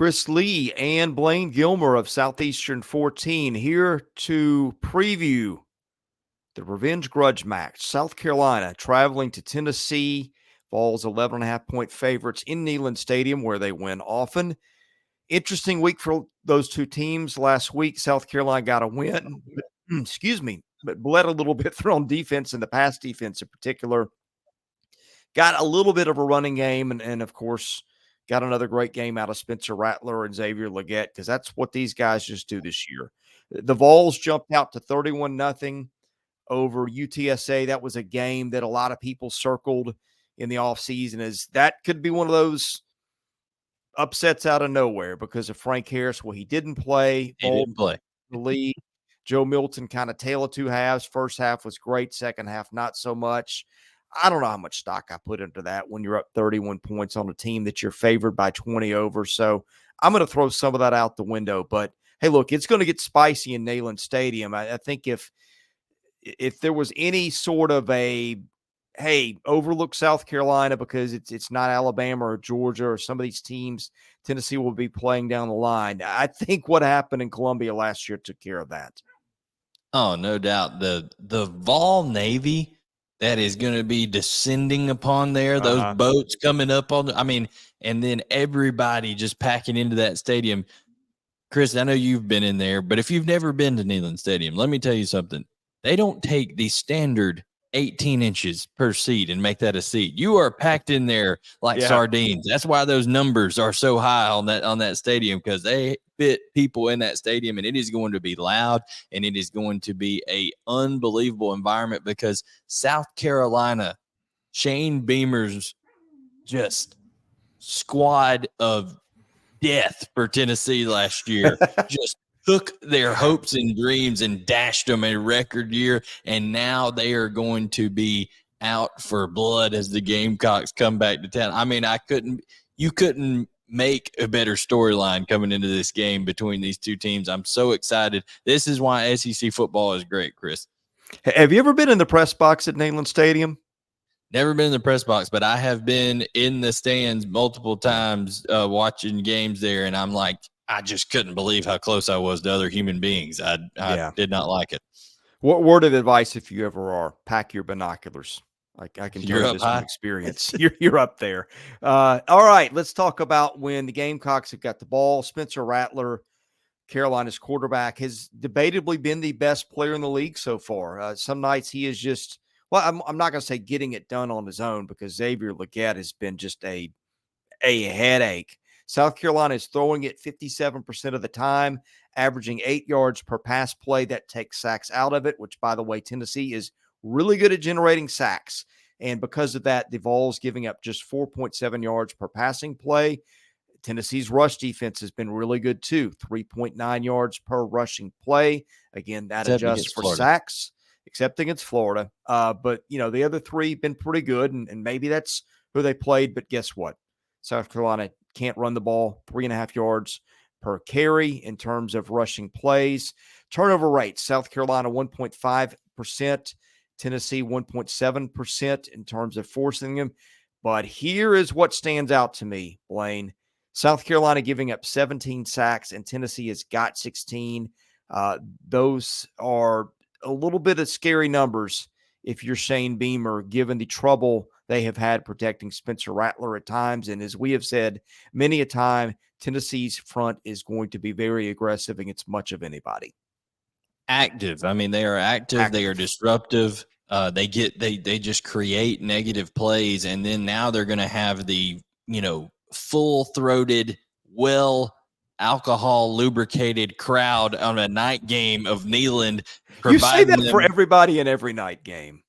Chris Lee and Blayne Gilmer of Southeastern 14 here to preview the revenge grudge match. South Carolina traveling to Tennessee. Vols 11.5-point favorites in Neyland Stadium, where they win often. Interesting week for those two teams. Last week, South Carolina got a win, but bled a little bit on defense, and the pass defense in particular. Got a little bit of a running game, and of course, got another great game out of Spencer Rattler and Xavier Legette, because that's what these guys just do this year. The Vols jumped out to 31-0 over UTSA. That was a game that a lot of people circled in the offseason as that could be one of those upsets out of nowhere because of Frank Harris. Well, he didn't play. The lead. Joe Milton kind of tale of two halves. First half was great. Second half, not so much. I don't know how much stock I put into that when you're up 31 points on a team that you're favored by 20 over. So I'm going to throw some of that out the window. But, hey, look, it's going to get spicy in Neyland Stadium. I think if there was any sort of a, hey, overlook South Carolina because it's not Alabama or Georgia or some of these teams Tennessee will be playing down the line, I think what happened in Columbia last year took care of that. Oh, no doubt. The Vol Navy that is going to be descending upon there, those boats coming up on, and then everybody just packing into that stadium. Chris, I know you've been in there, but if you've never been to Neyland Stadium, let me tell you something. They don't take the standard 18 inches per seat and make that a seat. You are packed in there like sardines. That's why those numbers are so high on that stadium, because they fit people in that stadium, and it is going to be loud, and it is going to be a unbelievable environment because South Carolina, Shane Beamer's just squad of death for Tennessee last year just took their hopes and dreams and dashed them a record year, and now they are going to be out for blood as the Gamecocks come back to town. You couldn't make a better storyline coming into this game between these two teams. I'm so excited. This is why SEC football is great, Chris. Have you ever been in the press box at Neyland Stadium? Never been in the press box, but I have been in the stands multiple times watching games there, and I'm like, I just couldn't believe how close I was to other human beings. I did not like it. What word of advice, if you ever are, pack your binoculars. I can tell you this from experience. You're up there. All right, let's talk about when the Gamecocks have got the ball. Spencer Rattler, Carolina's quarterback, has debatably been the best player in the league so far. Some nights he is just, well, I'm not going to say getting it done on his own, because Xavier Legette has been just a headache. South Carolina is throwing it 57% of the time, averaging 8 yards per pass play. That takes sacks out of it, which, by the way, Tennessee is really good at generating sacks. And because of that, the Vols giving up just 4.7 yards per passing play. Tennessee's rush defense has been really good too, 3.9 yards per rushing play. Again, that adjusts for sacks, except against Florida. But, the other three have been pretty good, and maybe that's who they played. But guess what? South Carolina can't run the ball, 3.5 yards per carry in terms of rushing plays. Turnover rates, South Carolina 1.5%, Tennessee 1.7% in terms of forcing them. But here is what stands out to me, Blayne. South Carolina giving up 17 sacks, and Tennessee has got 16. Those are a little bit of scary numbers if you're Shane Beamer, given the trouble they have had protecting Spencer Rattler at times. And as we have said many a time, Tennessee's front is going to be very aggressive against much of anybody. Active. They are active. They are disruptive. They just create negative plays. And then now they're going to have the, full-throated, alcohol lubricated crowd on a night game of Neyland. You say that for everybody in every night game.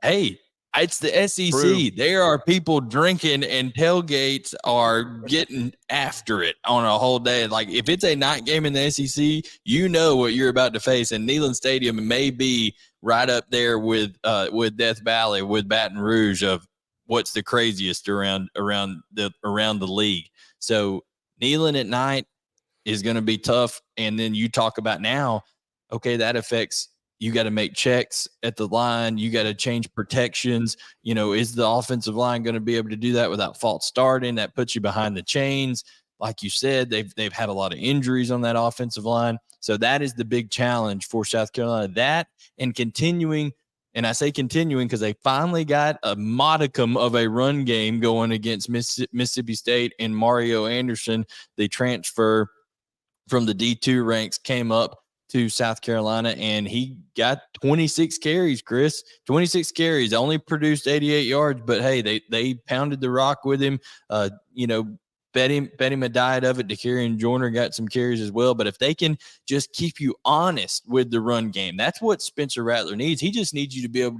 Hey, it's the SEC. True. There are people drinking, and tailgates are getting after it on a whole day. Like, if it's a night game in the SEC, you know what you're about to face. And Neyland Stadium may be right up there with Death Valley, with Baton Rouge, of what's the craziest around the league. So Neyland at night is going to be tough. And then you talk about now, okay, that affects. You got to make checks at the line. You got to change protections. Is the offensive line going to be able to do that without false starting? That puts you behind the chains. like you said, they've had a lot of injuries on that offensive line. So that is the big challenge for South Carolina. That and continuing, and I say continuing because they finally got a modicum of a run game going against Mississippi State, and Mario Anderson, the transfer from the D2 ranks, came up to South Carolina, and he got 26 carries, Chris. 26 carries, only produced 88 yards, but hey, they pounded the rock with him. Bet him a diet of it. DeCarrion Joyner got some carries as well. But if they can just keep you honest with the run game, that's what Spencer Rattler needs. He just needs you to be able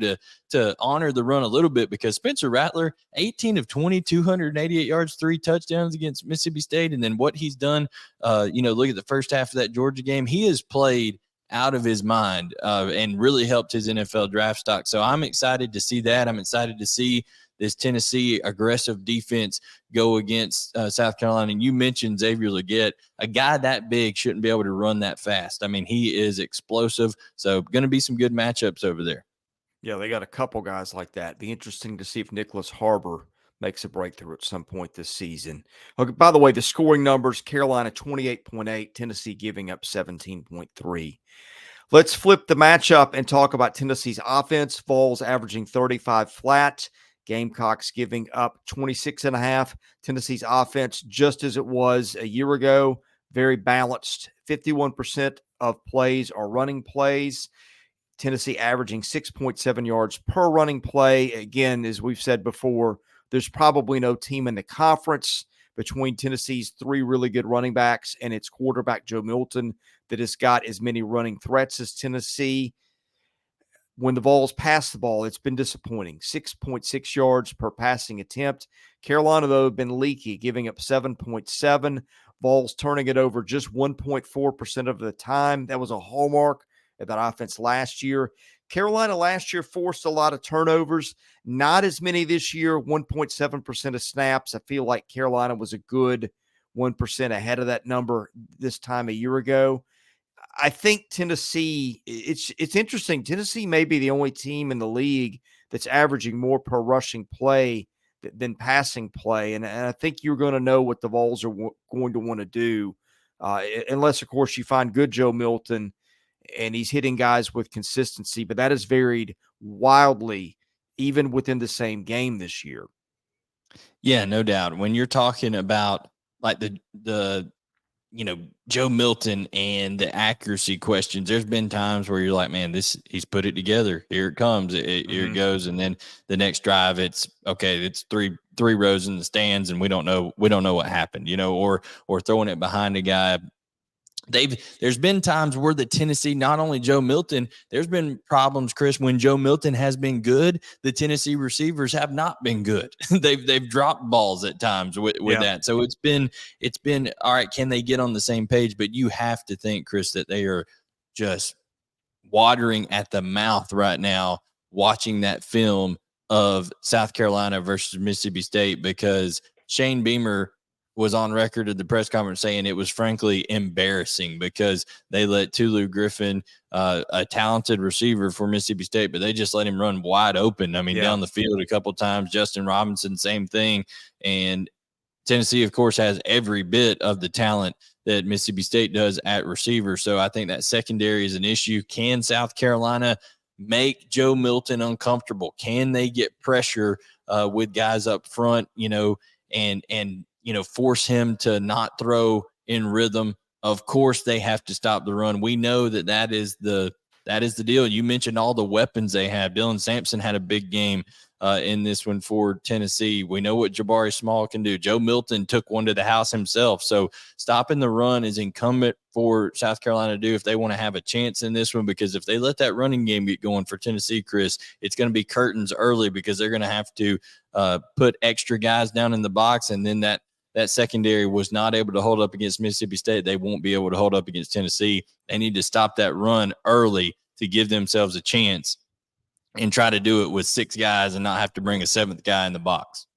to honor the run a little bit, because Spencer Rattler, 18 of 20, 288 yards, 3 touchdowns against Mississippi State. And then what he's done, look at the first half of that Georgia game. He has played out of his mind and really helped his NFL draft stock. So I'm excited to see that. I'm excited to see this Tennessee aggressive defense go against South Carolina. And you mentioned Xavier Legette. A guy that big shouldn't be able to run that fast. I mean, he is explosive. So going to be some good matchups over there. Yeah, they got a couple guys like that. Be interesting to see if Nicholas Harbor makes a breakthrough at some point this season. Okay, by the way, the scoring numbers, Carolina 28.8, Tennessee giving up 17.3. Let's flip the matchup and talk about Tennessee's offense. Vols averaging 35 flat. Gamecocks giving up 26.5. Tennessee's offense, just as it was a year ago, very balanced. 51% of plays are running plays. Tennessee averaging 6.7 yards per running play. Again, as we've said before, there's probably no team in the conference between Tennessee's 3 really good running backs and its quarterback, Joe Milton, that has got as many running threats as Tennessee. When the Vols pass the ball, it's been disappointing. 6.6 yards per passing attempt. Carolina, though, have been leaky, giving up 7.7. Vols turning it over just 1.4% of the time. That was a hallmark of that offense last year. Carolina last year forced a lot of turnovers. Not as many this year, 1.7% of snaps. I feel like Carolina was a good 1% ahead of that number this time a year ago. I think Tennessee, it's interesting. Tennessee may be the only team in the league that's averaging more per rushing play than passing play. And I think you're going to know what the Vols are going to want to do, unless, of course, you find good Joe Milton and he's hitting guys with consistency. But that has varied wildly, even within the same game this year. Yeah, no doubt. When you're talking about like the Joe Milton and the accuracy questions, there's been times where you're like, man, he's put it together. Here it comes. Here it goes. And then the next drive, it's three rows in the stands and we don't know what happened, or throwing it behind a guy. There's been times where the Tennessee, not only Joe Milton, there's been problems, Chris, when Joe Milton has been good, the Tennessee receivers have not been good. They've dropped balls at times with that. So it's been all right, can they get on the same page? But you have to think, Chris, that they are just watering at the mouth right now watching that film of South Carolina versus Mississippi State, because Shane Beamer was on record at the press conference saying it was frankly embarrassing because they let Tulu Griffin, a talented receiver for Mississippi State, but they just let him run wide open. I mean, down the field a couple times. Justin Robinson, same thing. And Tennessee, of course, has every bit of the talent that Mississippi State does at receiver. So I think that secondary is an issue. Can South Carolina make Joe Milton uncomfortable? Can they get pressure with guys up front, and force him to not throw in rhythm? Of course, they have to stop the run. We know that is the deal. You mentioned all the weapons they have. Dylan Sampson had a big game in this one for Tennessee. We know what Jabari Small can do. Joe Milton took one to the house himself. So stopping the run is incumbent for South Carolina to do if they want to have a chance in this one, because if they let that running game get going for Tennessee, Chris, it's going to be curtains early, because they're going to have to put extra guys down in the box. And then that secondary was not able to hold up against Mississippi State. They won't be able to hold up against Tennessee. They need to stop that run early to give themselves a chance and try to do it with 6 guys and not have to bring a 7th guy in the box.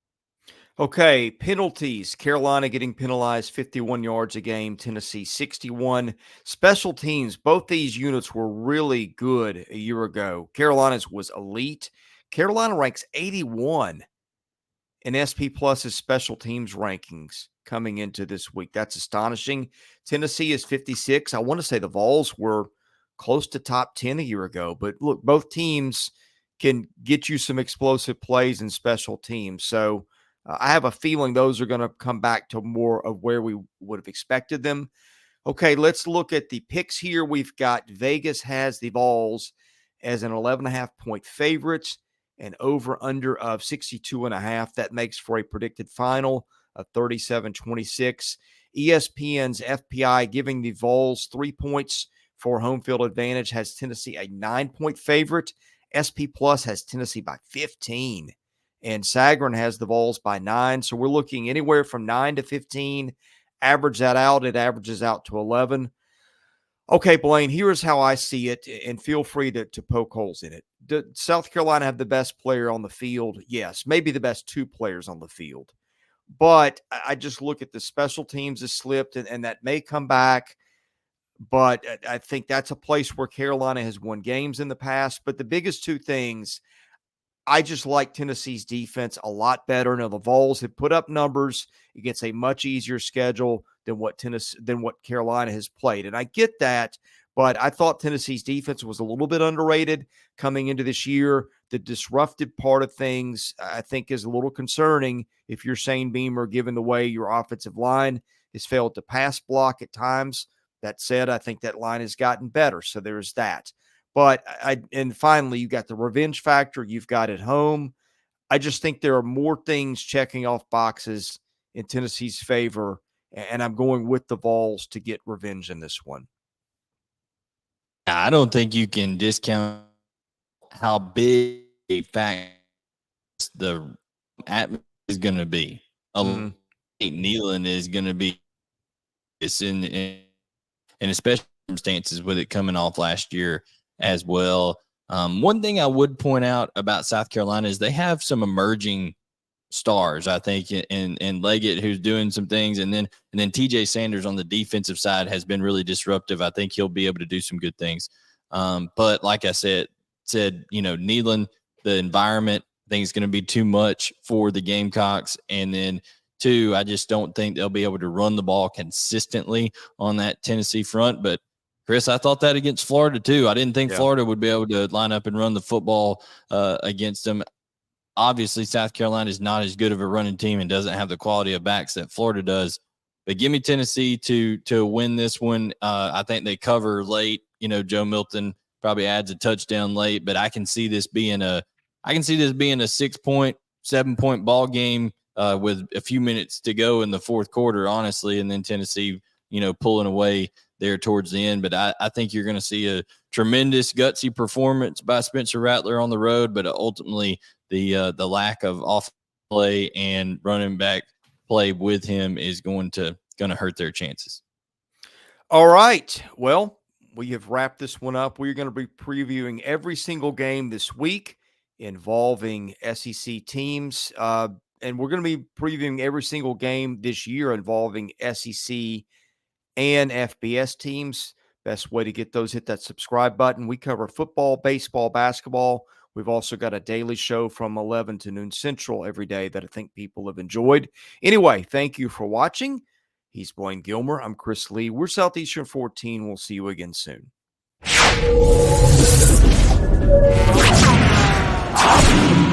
Okay, penalties. Carolina getting penalized 51 yards a game, Tennessee 61. Special teams, both these units were really good a year ago. Carolina's was elite. Carolina ranks 81 in SP Plus's special teams rankings. coming into this week. That's astonishing. Tennessee is 56. I want to say the Vols were close to top 10 a year ago. But look, both teams can get you some explosive plays and special teams. So I have a feeling those are going to come back to more of where we would have expected them. Okay, let's look at the picks here. We've got Vegas has the Vols as an 11.5-point favorite, and over-under of 62.5. That makes for a predicted final of 37-26. ESPN's FPI giving the Vols 3 points for home field advantage has Tennessee a 9-point favorite. SP Plus has Tennessee by 15. And Sagarin has the Vols by 9. So we're looking anywhere from 9 to 15. Average that out, it averages out to 11. Okay, Blayne, here's how I see it, and feel free to poke holes in it. Does South Carolina have the best player on the field? Yes, maybe the best 2 players on the field. But I just look at the special teams has slipped, and that may come back. But I think that's a place where Carolina has won games in the past. But the biggest 2 things, I just like Tennessee's defense a lot better. Now, the Vols have put up numbers against a much easier schedule than what Carolina has played. And I get that, but I thought Tennessee's defense was a little bit underrated coming into this year. The disruptive part of things, I think, is a little concerning if you're Shane Beamer, given the way your offensive line has failed to pass block at times. That said, I think that line has gotten better. So there's that. But and finally, you got the revenge factor. You've got at home. I just think there are more things checking off boxes in Tennessee's favor, and I'm going with the Vols to get revenge in this one. I don't think you can discount how big a fact the atmosphere is going to be. Neyland is going to be. It's in especially circumstances with it coming off last year as well. One thing I would point out about South Carolina is they have some emerging stars, I think, in Leggett, who's doing some things, and then TJ Sanders on the defensive side has been really disruptive. I think he'll be able to do some good things. But like I said, Neyland, the environment, I think it's going to be too much for the Gamecocks. And then 2, I just don't think they'll be able to run the ball consistently on that Tennessee front. But Chris, I thought that against Florida too. I didn't think Florida would be able to line up and run the football against them. Obviously, South Carolina is not as good of a running team and doesn't have the quality of backs that Florida does. But give me Tennessee to win this one. I think they cover late. Joe Milton probably adds a touchdown late, but I can see this being a 6-point, 7-point ball game with a few minutes to go in the fourth quarter, honestly, and then Tennessee, pulling away there towards the end. But I think you're going to see a tremendous gutsy performance by Spencer Rattler on the road, but ultimately the lack of off play and running back play with him is going to hurt their chances. All right. Well, we have wrapped this one up. We're going to be previewing every single game this week involving SEC teams. And we're going to be previewing every single game this year involving SEC and FBS teams. Best way to get those, hit that subscribe button. We cover football, baseball, basketball. We've also got a daily show from 11 to noon Central every day that I think people have enjoyed. Anyway, thank you for watching. He's Blayne Gilmer. I'm Chris Lee. We're Southeastern 14. We'll see you again soon.